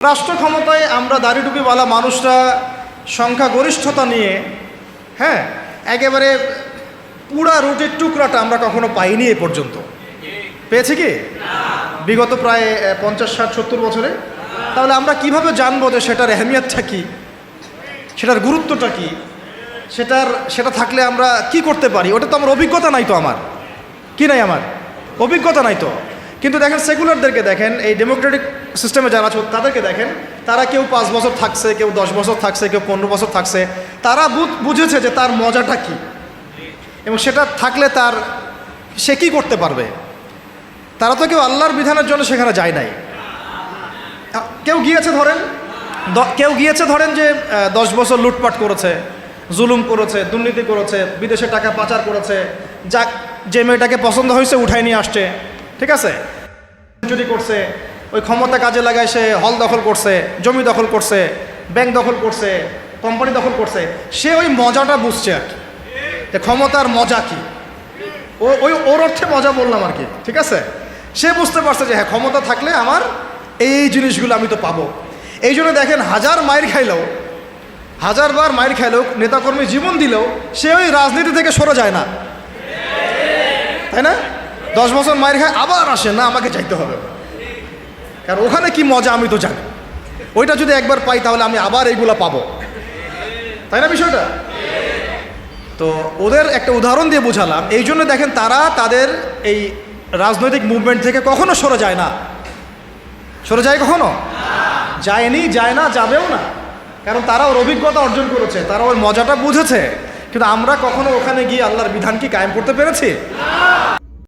রাষ্ট্র ক্ষমতায় আমরা দাড়ি টুপিওয়ালা মানুষরা সংখ্যাগরিষ্ঠতা নিয়ে একেবারে পুরা রুটির টুকরাটা আমরা কখনো পাইনি এ পর্যন্ত। পেয়েছি কি বিগত প্রায় 50, 60, 70 বছরে? তাহলে আমরা কিভাবে জানবো যে সেটার এহমিয়তটা কি, সেটার গুরুত্বটা কি, সেটা থাকলে আমরা কি করতে পারি? ওটা তো আমার অভিজ্ঞতা নাই, তো আমার কি নাই, আমার অভিজ্ঞতা নাই তো। কিন্তু দেখেন সেকুলারদেরকে দেখেন, এই ডেমোক্রেটিক সিস্টেমে যারা আছে তাদেরকে দেখেন, তারা কেউ 5 বছর থাকছে, কেউ 10 বছর থাকছে, কেউ 15 বছর থাকছে। তারা বুঝেছে যে তার মজাটা কি এবং সেটা থাকলে সে কী করতে পারবে। তারা তো কেউ আল্লাহর বিধানের জন্য সেখানে যায় নাই। কেউ গিয়েছে ধরেন যে 10 বছর লুটপাট করেছে, জুলুম করেছে, দুর্নীতি করেছে, বিদেশে টাকা পাচার করেছে, যে মেয়েটাকে পছন্দ হয়েছে উঠাই নিয়ে আসছে, ঠিক আছে, চুরি করছে, ওই ক্ষমতা কাজে লাগায় সে হল দখল করছে, জমি দখল করছে, ব্যাংক দখল করছে, কোম্পানি দখল করছে। সে ওই মজাটা বুঝছে আর কি, যে ক্ষমতার মজা কি। ওর অর্থে মজা বললাম আর কি, ঠিক আছে। সে বুঝতে পারছে যে হ্যাঁ, ক্ষমতা থাকলে আমার এই জিনিসগুলো আমি তো পাবো। এই জন্য দেখেন, 1000 বার মাইর খাইলেও, নেতাকর্মী জীবন দিলেও সে ওই রাজনীতি থেকে সরে যায় না, তাই না? 10 বছর মাইর খায়, আবার আসে না, আমাকে চাইতে হবে, কারণ ওখানে কি মজা আমি তো জানি। ওইটা যদি একবার পাই তাহলে আমি আবার এইগুলা পাবো, তাই না বিষয়টা? তো ওদের একটা উদাহরণ দিয়ে বোঝালাম। এই জন্য দেখেন, তারা তাদের এই রাজনৈতিক মুভমেন্ট থেকে কখনো সরে যায় না। সরে যায় কখনো? যায়নি, যায় না, যাবেও না। কারণ তারা ওর অভিজ্ঞতা অর্জন করেছে, তারা ওর মজাটা বুঝেছে। কিন্তু আমরা কখনো ওখানে গিয়ে আল্লাহর বিধান কি কায়েম করতে পেরেছি?